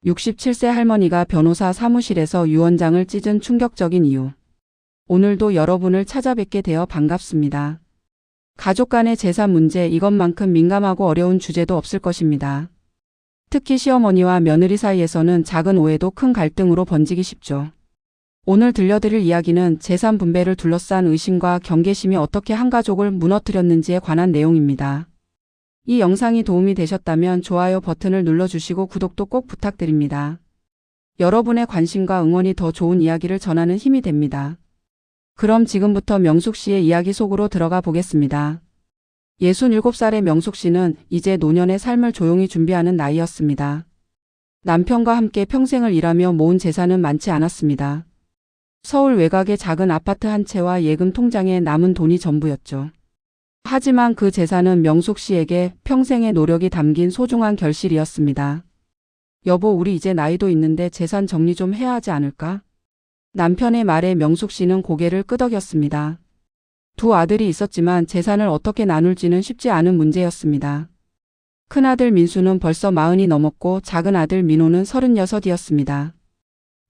67세 할머니가 변호사 사무실에서 유언장을 찢은 충격적인 이유. 오늘도 여러분을 찾아뵙게 되어 반갑습니다. 가족 간의 재산 문제, 이것만큼 민감하고 어려운 주제도 없을 것입니다. 특히 시어머니와 며느리 사이에서는 작은 오해도 큰 갈등으로 번지기 쉽죠. 오늘 들려드릴 이야기는 재산 분배를 둘러싼 의심과 경계심이 어떻게 한 가족을 무너뜨렸는지에 관한 내용입니다. 이 영상이 도움이 되셨다면 좋아요 버튼을 눌러주시고 구독도 꼭 부탁드립니다. 여러분의 관심과 응원이 더 좋은 이야기를 전하는 힘이 됩니다. 그럼 지금부터 명숙 씨의 이야기 속으로 들어가 보겠습니다. 67살의 명숙 씨는 이제 노년의 삶을 조용히 준비하는 나이였습니다. 남편과 함께 평생을 일하며 모은 재산은 많지 않았습니다. 서울 외곽의 작은 아파트 한 채와 예금 통장에 남은 돈이 전부였죠. 하지만 그 재산은 명숙 씨에게 평생의 노력이 담긴 소중한 결실이었습니다. 여보, 우리 이제 나이도 있는데 재산 정리 좀 해야 하지 않을까? 남편의 말에 명숙 씨는 고개를 끄덕였습니다. 두 아들이 있었지만 재산을 어떻게 나눌지는 쉽지 않은 문제였습니다. 큰아들 민수는 벌써 40이 넘었고 작은 아들 민호는 36이었습니다.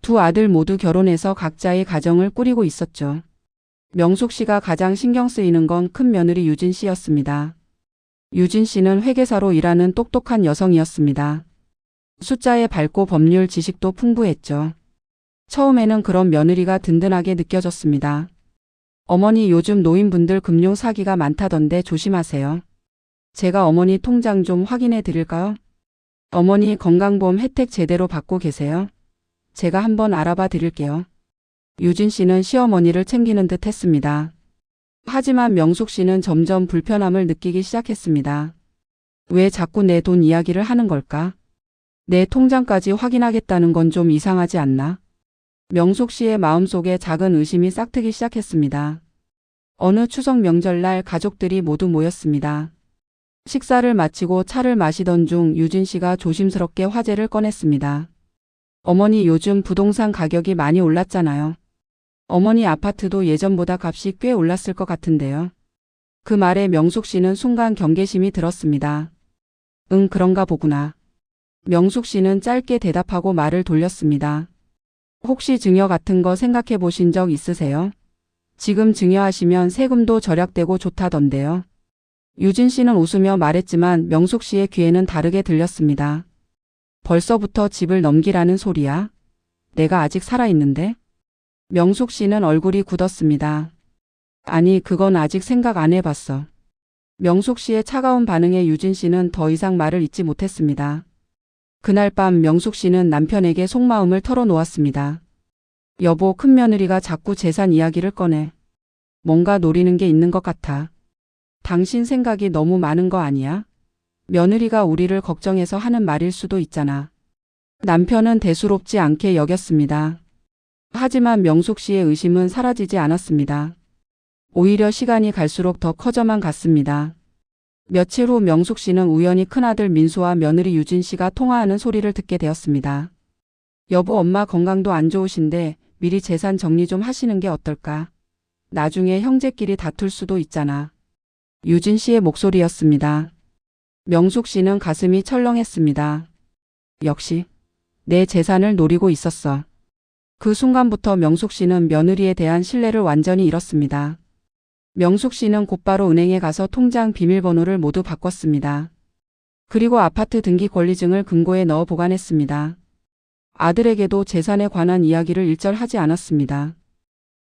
두 아들 모두 결혼해서 각자의 가정을 꾸리고 있었죠. 명숙 씨가 가장 신경 쓰이는 건 큰 며느리 유진 씨였습니다. 유진 씨는 회계사로 일하는 똑똑한 여성이었습니다. 숫자에 밝고 법률 지식도 풍부했죠. 처음에는 그런 며느리가 든든하게 느껴졌습니다. 어머니, 요즘 노인분들 금융 사기가 많다던데 조심하세요. 제가 어머니 통장 좀 확인해 드릴까요? 어머니 건강보험 혜택 제대로 받고 계세요? 제가 한번 알아봐 드릴게요. 유진 씨는 시어머니를 챙기는 듯 했습니다. 하지만 명숙 씨는 점점 불편함을 느끼기 시작했습니다. 왜 자꾸 내 돈 이야기를 하는 걸까? 내 통장까지 확인하겠다는 건 좀 이상하지 않나? 명숙 씨의 마음속에 작은 의심이 싹트기 시작했습니다. 어느 추석 명절날 가족들이 모두 모였습니다. 식사를 마치고 차를 마시던 중 유진 씨가 조심스럽게 화제를 꺼냈습니다. 어머니, 요즘 부동산 가격이 많이 올랐잖아요. 어머니 아파트도 예전보다 값이 꽤 올랐을 것 같은데요. 그 말에 명숙 씨는 순간 경계심이 들었습니다. 응, 그런가 보구나. 명숙 씨는 짧게 대답하고 말을 돌렸습니다. 혹시 증여 같은 거 생각해 보신 적 있으세요? 지금 증여하시면 세금도 절약되고 좋다던데요. 유진 씨는 웃으며 말했지만 명숙 씨의 귀에는 다르게 들렸습니다. 벌써부터 집을 넘기라는 소리야? 내가 아직 살아있는데? 명숙 씨는 얼굴이 굳었습니다. 아니, 그건 아직 생각 안 해봤어. 명숙 씨의 차가운 반응에 유진 씨는 더 이상 말을 잇지 못했습니다. 그날 밤 명숙 씨는 남편에게 속마음을 털어놓았습니다. 여보, 큰며느리가 자꾸 재산 이야기를 꺼내. 뭔가 노리는 게 있는 것 같아. 당신 생각이 너무 많은 거 아니야? 며느리가 우리를 걱정해서 하는 말일 수도 있잖아. 남편은 대수롭지 않게 여겼습니다. 하지만 명숙 씨의 의심은 사라지지 않았습니다. 오히려 시간이 갈수록 더 커져만 갔습니다. 며칠 후 명숙 씨는 우연히 큰아들 민수와 며느리 유진 씨가 통화하는 소리를 듣게 되었습니다. 여보, 엄마 건강도 안 좋으신데 미리 재산 정리 좀 하시는 게 어떨까? 나중에 형제끼리 다툴 수도 있잖아. 유진 씨의 목소리였습니다. 명숙 씨는 가슴이 철렁했습니다. 역시 내 재산을 노리고 있었어. 그 순간부터 명숙 씨는 며느리에 대한 신뢰를 완전히 잃었습니다. 명숙 씨는 곧바로 은행에 가서 통장 비밀번호를 모두 바꿨습니다. 그리고 아파트 등기 권리증을 금고에 넣어 보관했습니다. 아들에게도 재산에 관한 이야기를 일절하지 않았습니다.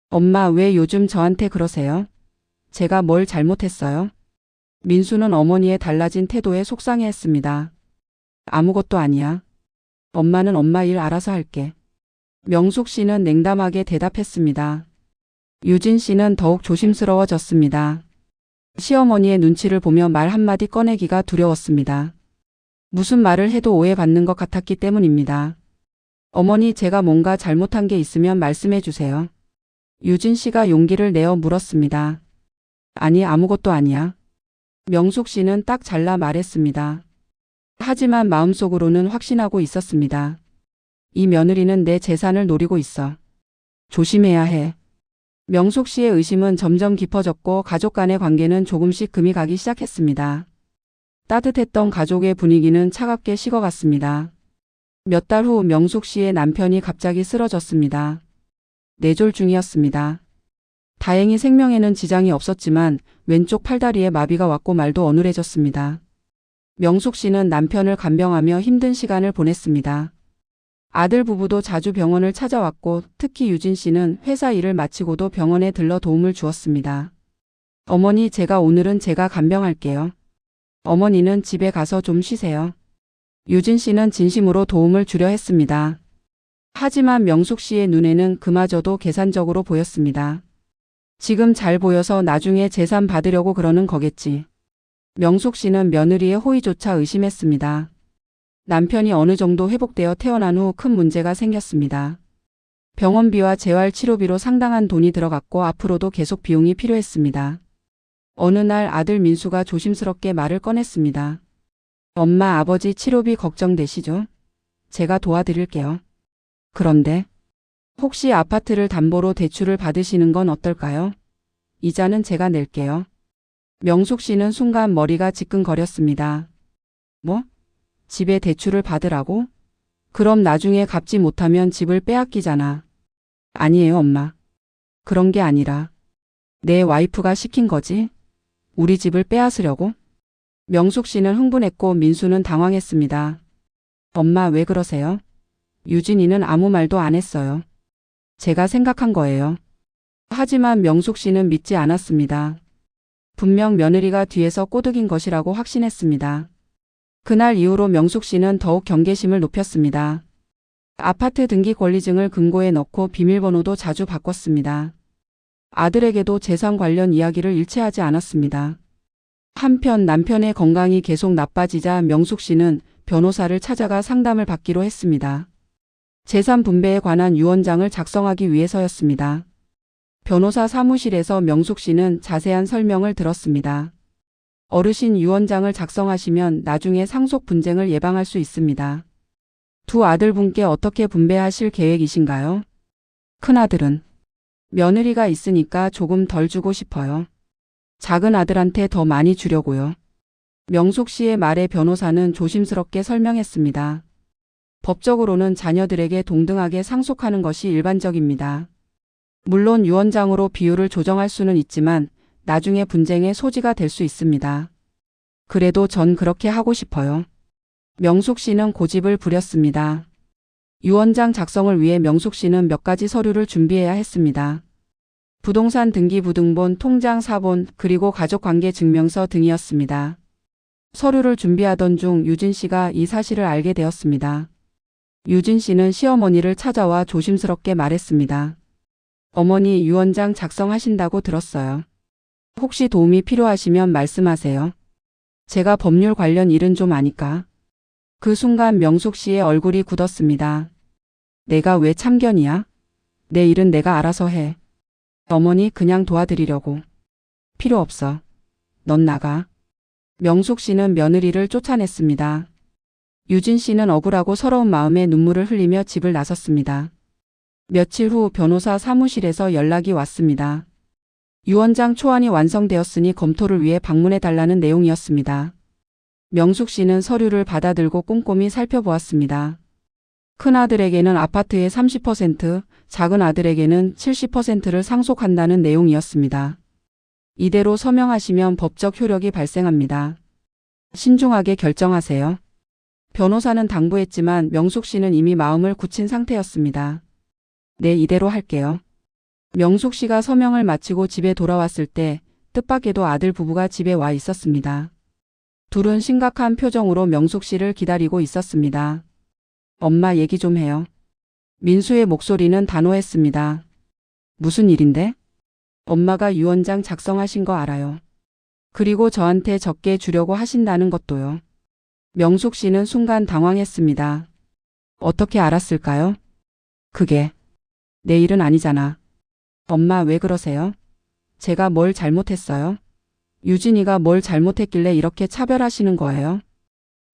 엄마, 왜 요즘 저한테 그러세요? 제가 뭘 잘못했어요? 민수는 어머니의 달라진 태도에 속상해했습니다. 아무것도 아니야. 엄마는 엄마 일 알아서 할게. 명숙 씨는 냉담하게 대답했습니다. 유진 씨는 더욱 조심스러워졌습니다. 시어머니의 눈치를 보며 말 한마디 꺼내기가 두려웠습니다. 무슨 말을 해도 오해받는 것 같았기 때문입니다. 어머니, 제가 뭔가 잘못한 게 있으면 말씀해 주세요. 유진 씨가 용기를 내어 물었습니다. 아니, 아무것도 아니야. 명숙 씨는 딱 잘라 말했습니다. 하지만 마음속으로는 확신하고 있었습니다. 이 며느리는 내 재산을 노리고 있어. 조심해야 해. 명숙 씨의 의심은 점점 깊어졌고 가족 간의 관계는 조금씩 금이 가기 시작했습니다. 따뜻했던 가족의 분위기는 차갑게 식어갔습니다. 몇 달 후 명숙 씨의 남편이 갑자기 쓰러졌습니다. 뇌졸 중이었습니다. 다행히 생명에는 지장이 없었지만 왼쪽 팔다리에 마비가 왔고 말도 어눌해졌습니다. 명숙 씨는 남편을 간병하며 힘든 시간을 보냈습니다. 아들 부부도 자주 병원을 찾아왔고 특히 유진 씨는 회사 일을 마치고도 병원에 들러 도움을 주었습니다. 어머니, 오늘은 제가 간병할게요. 어머니는 집에 가서 좀 쉬세요. 유진 씨는 진심으로 도움을 주려 했습니다. 하지만 명숙 씨의 눈에는 그마저도 계산적으로 보였습니다. 지금 잘 보여서 나중에 재산 받으려고 그러는 거겠지. 명숙 씨는 며느리의 호의조차 의심했습니다. 남편이 어느 정도 회복되어 태어난 후 큰 문제가 생겼습니다. 병원비와 재활치료비로 상당한 돈이 들어갔고 앞으로도 계속 비용이 필요했습니다. 어느 날 아들 민수가 조심스럽게 말을 꺼냈습니다. 엄마, 아버지 치료비 걱정되시죠? 제가 도와드릴게요. 그런데 혹시 아파트를 담보로 대출을 받으시는 건 어떨까요? 이자는 제가 낼게요. 명숙 씨는 순간 머리가 지끈거렸습니다. 뭐? 집에 대출을 받으라고? 그럼 나중에 갚지 못하면 집을 빼앗기잖아. 아니에요, 엄마. 그런 게 아니라 내 와이프가 시킨 거지? 우리 집을 빼앗으려고? 명숙 씨는 흥분했고 민수는 당황했습니다. 엄마, 왜 그러세요? 유진이는 아무 말도 안 했어요. 제가 생각한 거예요. 하지만 명숙 씨는 믿지 않았습니다. 분명 며느리가 뒤에서 꼬드긴 것이라고 확신했습니다. 그날 이후로 명숙 씨는 더욱 경계심을 높였습니다. 아파트 등기 권리증을 금고에 넣고 비밀번호도 자주 바꿨습니다. 아들에게도 재산 관련 이야기를 일체하지 않았습니다. 한편 남편의 건강이 계속 나빠지자 명숙 씨는 변호사를 찾아가 상담을 받기로 했습니다. 재산 분배에 관한 유언장을 작성하기 위해서였습니다. 변호사 사무실에서 명숙 씨는 자세한 설명을 들었습니다. 어르신, 유언장을 작성하시면 나중에 상속 분쟁을 예방할 수 있습니다. 두 아들분께 어떻게 분배하실 계획이신가요? 큰아들은 며느리가 있으니까 조금 덜 주고 싶어요. 작은 아들한테 더 많이 주려고요. 명숙 씨의 말에 변호사는 조심스럽게 설명했습니다. 법적으로는 자녀들에게 동등하게 상속하는 것이 일반적입니다. 물론 유언장으로 비율을 조정할 수는 있지만 나중에 분쟁의 소지가 될 수 있습니다. 그래도 전 그렇게 하고 싶어요. 명숙 씨는 고집을 부렸습니다. 유언장 작성을 위해 명숙 씨는 몇 가지 서류를 준비해야 했습니다. 부동산 등기부등본, 통장 사본, 그리고 가족관계 증명서 등이었습니다. 서류를 준비하던 중 유진 씨가 이 사실을 알게 되었습니다. 유진 씨는 시어머니를 찾아와 조심스럽게 말했습니다. 어머니, 유언장 작성하신다고 들었어요. 혹시 도움이 필요하시면 말씀하세요. 제가 법률 관련 일은 좀 아니까. 그 순간 명숙 씨의 얼굴이 굳었습니다. 내가 왜 참견이야? 내 일은 내가 알아서 해. 어머니, 그냥 도와드리려고. 필요 없어. 넌 나가. 명숙 씨는 며느리를 쫓아냈습니다. 유진 씨는 억울하고 서러운 마음에 눈물을 흘리며 집을 나섰습니다. 며칠 후 변호사 사무실에서 연락이 왔습니다. 유언장 초안이 완성되었으니 검토를 위해 방문해달라는 내용이었습니다. 명숙 씨는 서류를 받아들고 꼼꼼히 살펴보았습니다. 큰아들에게는 아파트의 30%, 작은 아들에게는 70%를 상속한다는 내용이었습니다. 이대로 서명하시면 법적 효력이 발생합니다. 신중하게 결정하세요. 변호사는 당부했지만 명숙 씨는 이미 마음을 굳힌 상태였습니다. 네, 이대로 할게요. 명숙 씨가 서명을 마치고 집에 돌아왔을 때 뜻밖에도 아들 부부가 집에 와 있었습니다. 둘은 심각한 표정으로 명숙 씨를 기다리고 있었습니다. 엄마, 얘기 좀 해요. 민수의 목소리는 단호했습니다. 무슨 일인데? 엄마가 유언장 작성하신 거 알아요. 그리고 저한테 적게 주려고 하신다는 것도요. 명숙 씨는 순간 당황했습니다. 어떻게 알았을까요? 그게 내 일은 아니잖아. 엄마, 왜 그러세요? 제가 뭘 잘못했어요? 유진이가 뭘 잘못했길래 이렇게 차별하시는 거예요?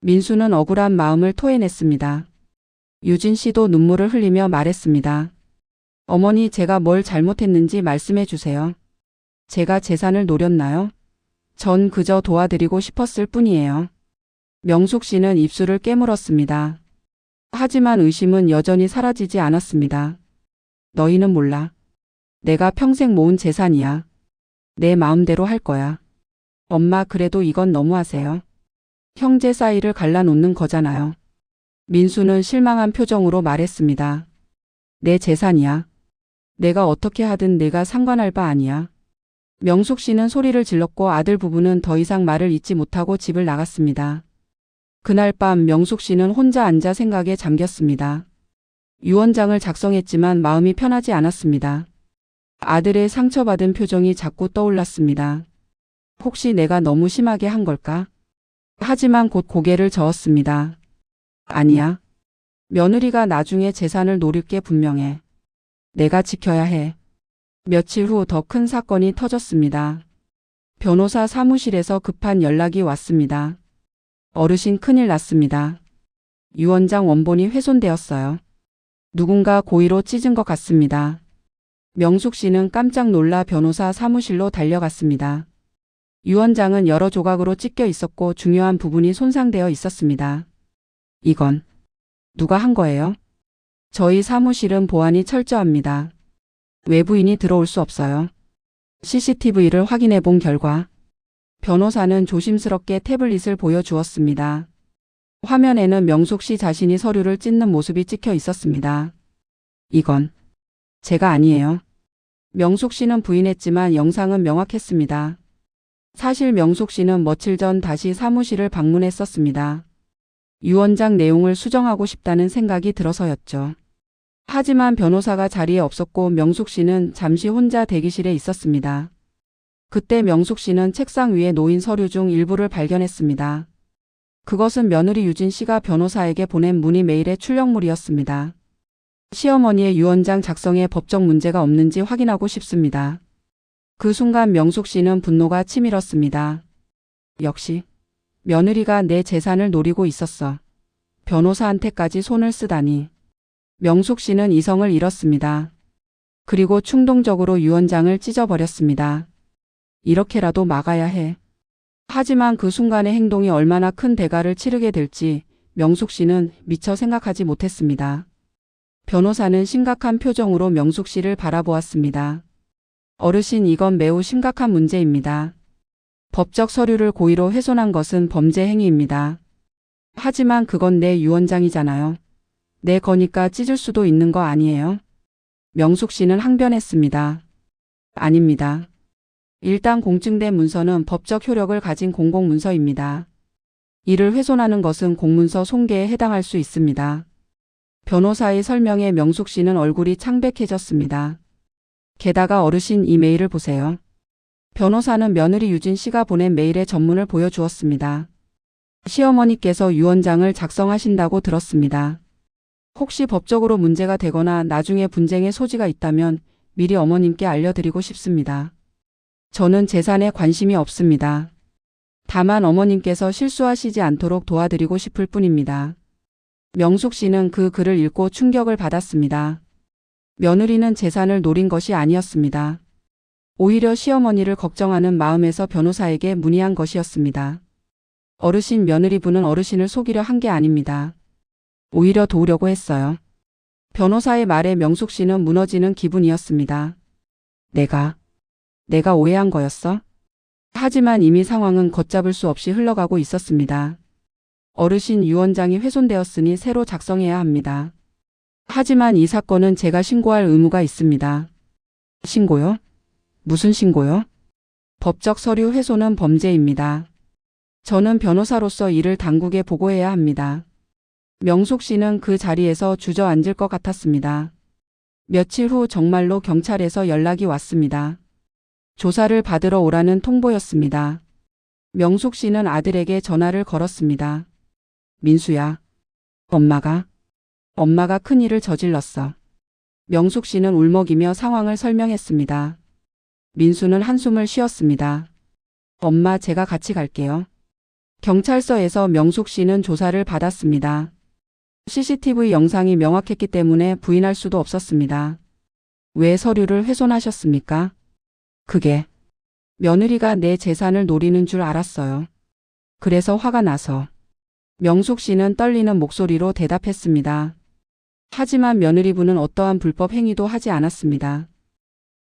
민수는 억울한 마음을 토해냈습니다. 유진 씨도 눈물을 흘리며 말했습니다. 어머니, 제가 뭘 잘못했는지 말씀해 주세요. 제가 재산을 노렸나요? 전 그저 도와드리고 싶었을 뿐이에요. 명숙 씨는 입술을 깨물었습니다. 하지만 의심은 여전히 사라지지 않았습니다. 너희는 몰라. 내가 평생 모은 재산이야. 내 마음대로 할 거야. 엄마, 그래도 이건 너무하세요. 형제 사이를 갈라놓는 거잖아요. 민수는 실망한 표정으로 말했습니다. 내 재산이야. 내가 어떻게 하든 내가 상관할 바 아니야. 명숙 씨는 소리를 질렀고 아들 부부는 더 이상 말을 잇지 못하고 집을 나갔습니다. 그날 밤 명숙 씨는 혼자 앉아 생각에 잠겼습니다. 유언장을 작성했지만 마음이 편하지 않았습니다. 아들의 상처받은 표정이 자꾸 떠올랐습니다. 혹시 내가 너무 심하게 한 걸까? 하지만 곧 고개를 저었습니다. 아니야. 며느리가 나중에 재산을 노릴 게 분명해. 내가 지켜야 해. 며칠 후 더 큰 사건이 터졌습니다. 변호사 사무실에서 급한 연락이 왔습니다. 어르신, 큰일 났습니다. 유언장 원본이 훼손되었어요. 누군가 고의로 찢은 것 같습니다. 명숙 씨는 깜짝 놀라 변호사 사무실로 달려갔습니다. 유언장은 여러 조각으로 찢겨 있었고 중요한 부분이 손상되어 있었습니다. 이건 누가 한 거예요? 저희 사무실은 보안이 철저합니다. 외부인이 들어올 수 없어요. CCTV를 확인해 본 결과 변호사는 조심스럽게 태블릿을 보여주었습니다. 화면에는 명숙 씨 자신이 서류를 찢는 모습이 찍혀 있었습니다. 이건 제가 아니에요. 명숙 씨는 부인했지만 영상은 명확했습니다. 사실 명숙 씨는 며칠 전 다시 사무실을 방문했었습니다. 유언장 내용을 수정하고 싶다는 생각이 들어서였죠. 하지만 변호사가 자리에 없었고 명숙 씨는 잠시 혼자 대기실에 있었습니다. 그때 명숙 씨는 책상 위에 놓인 서류 중 일부를 발견했습니다. 그것은 며느리 유진 씨가 변호사에게 보낸 문의 메일의 출력물이었습니다. 시어머니의 유언장 작성에 법적 문제가 없는지 확인하고 싶습니다. 그 순간 명숙 씨는 분노가 치밀었습니다. 역시 며느리가 내 재산을 노리고 있었어. 변호사한테까지 손을 쓰다니. 명숙 씨는 이성을 잃었습니다. 그리고 충동적으로 유언장을 찢어버렸습니다. 이렇게라도 막아야 해. 하지만 그 순간의 행동이 얼마나 큰 대가를 치르게 될지 명숙 씨는 미처 생각하지 못했습니다. 변호사는 심각한 표정으로 명숙 씨를 바라보았습니다. 어르신, 이건 매우 심각한 문제입니다. 법적 서류를 고의로 훼손한 것은 범죄 행위입니다. 하지만 그건 내 유언장이잖아요. 내 거니까 찢을 수도 있는 거 아니에요? 명숙 씨는 항변했습니다. 아닙니다. 일단 공증된 문서는 법적 효력을 가진 공공문서입니다. 이를 훼손하는 것은 공문서 손괴에 해당할 수 있습니다. 변호사의 설명에 명숙 씨는 얼굴이 창백해졌습니다. 게다가 어르신, 이 메일을 보세요. 변호사는 며느리 유진 씨가 보낸 메일의 전문을 보여주었습니다. 시어머니께서 유언장을 작성하신다고 들었습니다. 혹시 법적으로 문제가 되거나 나중에 분쟁의 소지가 있다면 미리 어머님께 알려드리고 싶습니다. 저는 재산에 관심이 없습니다. 다만 어머님께서 실수하시지 않도록 도와드리고 싶을 뿐입니다. 명숙 씨는 그 글을 읽고 충격을 받았습니다. 며느리는 재산을 노린 것이 아니었습니다. 오히려 시어머니를 걱정하는 마음에서 변호사에게 문의한 것이었습니다. 어르신, 며느리분은 어르신을 속이려 한 게 아닙니다. 오히려 도우려고 했어요. 변호사의 말에 명숙 씨는 무너지는 기분이었습니다. 내가 오해한 거였어? 하지만 이미 상황은 걷잡을 수 없이 흘러가고 있었습니다. 어르신, 유언장이 훼손되었으니 새로 작성해야 합니다. 하지만 이 사건은 제가 신고할 의무가 있습니다. 신고요? 무슨 신고요? 법적 서류 훼손은 범죄입니다. 저는 변호사로서 이를 당국에 보고해야 합니다. 명숙 씨는 그 자리에서 주저앉을 것 같았습니다. 며칠 후 정말로 경찰에서 연락이 왔습니다. 조사를 받으러 오라는 통보였습니다. 명숙 씨는 아들에게 전화를 걸었습니다. 민수야, 엄마가 큰일을 저질렀어. 명숙 씨는 울먹이며 상황을 설명했습니다. 민수는 한숨을 쉬었습니다. 엄마, 제가 같이 갈게요. 경찰서에서 명숙 씨는 조사를 받았습니다. CCTV 영상이 명확했기 때문에 부인할 수도 없었습니다. 왜 서류를 훼손하셨습니까? 그게 며느리가 내 재산을 노리는 줄 알았어요. 그래서 화가 나서. 명숙 씨는 떨리는 목소리로 대답했습니다. 하지만 며느리분은 어떠한 불법 행위도 하지 않았습니다.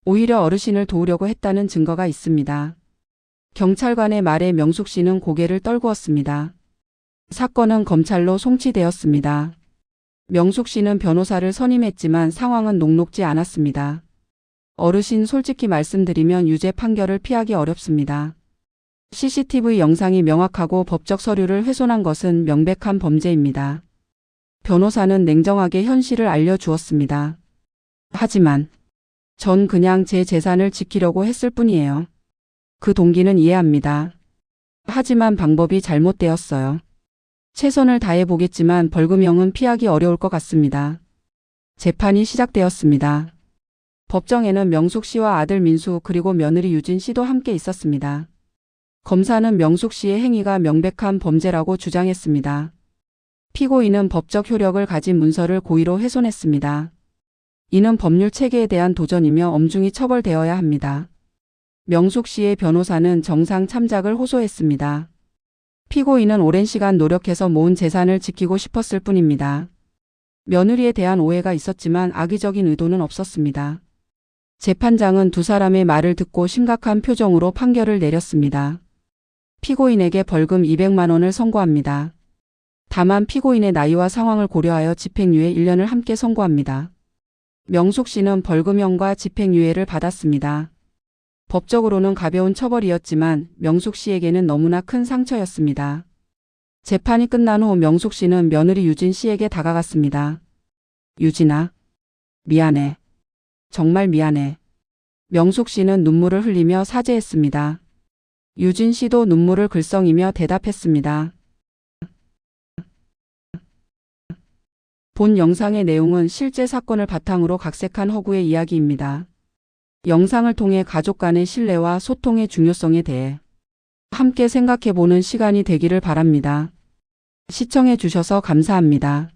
오히려 어르신을 도우려고 했다는 증거가 있습니다. 경찰관의 말에 명숙 씨는 고개를 떨구었습니다. 사건은 검찰로 송치되었습니다. 명숙 씨는 변호사를 선임했지만 상황은 녹록지 않았습니다. 어르신, 솔직히 말씀드리면 유죄 판결을 피하기 어렵습니다. CCTV 영상이 명확하고 법적 서류를 훼손한 것은 명백한 범죄입니다. 변호사는 냉정하게 현실을 알려주었습니다. 하지만 전 그냥 제 재산을 지키려고 했을 뿐이에요. 그 동기는 이해합니다. 하지만 방법이 잘못되었어요. 최선을 다해 보겠지만 벌금형은 피하기 어려울 것 같습니다. 재판이 시작되었습니다. 법정에는 명숙 씨와 아들 민수 그리고 며느리 유진 씨도 함께 있었습니다. 검사는 명숙 씨의 행위가 명백한 범죄라고 주장했습니다. 피고인은 법적 효력을 가진 문서를 고의로 훼손했습니다. 이는 법률 체계에 대한 도전이며 엄중히 처벌되어야 합니다. 명숙 씨의 변호사는 정상 참작을 호소했습니다. 피고인은 오랜 시간 노력해서 모은 재산을 지키고 싶었을 뿐입니다. 며느리에 대한 오해가 있었지만 악의적인 의도는 없었습니다. 재판장은 두 사람의 말을 듣고 심각한 표정으로 판결을 내렸습니다. 피고인에게 벌금 200만 원을 선고합니다. 다만 피고인의 나이와 상황을 고려하여 집행유예 1년을 함께 선고합니다. 명숙 씨는 벌금형과 집행유예를 받았습니다. 법적으로는 가벼운 처벌이었지만 명숙 씨에게는 너무나 큰 상처였습니다. 재판이 끝난 후 명숙 씨는 며느리 유진 씨에게 다가갔습니다. 유진아, 미안해. 정말 미안해. 명숙 씨는 눈물을 흘리며 사죄했습니다. 유진 씨도 눈물을 글썽이며 대답했습니다. 본 영상의 내용은 실제 사건을 바탕으로 각색한 허구의 이야기입니다. 영상을 통해 가족 간의 신뢰와 소통의 중요성에 대해 함께 생각해보는 시간이 되기를 바랍니다. 시청해 주셔서 감사합니다.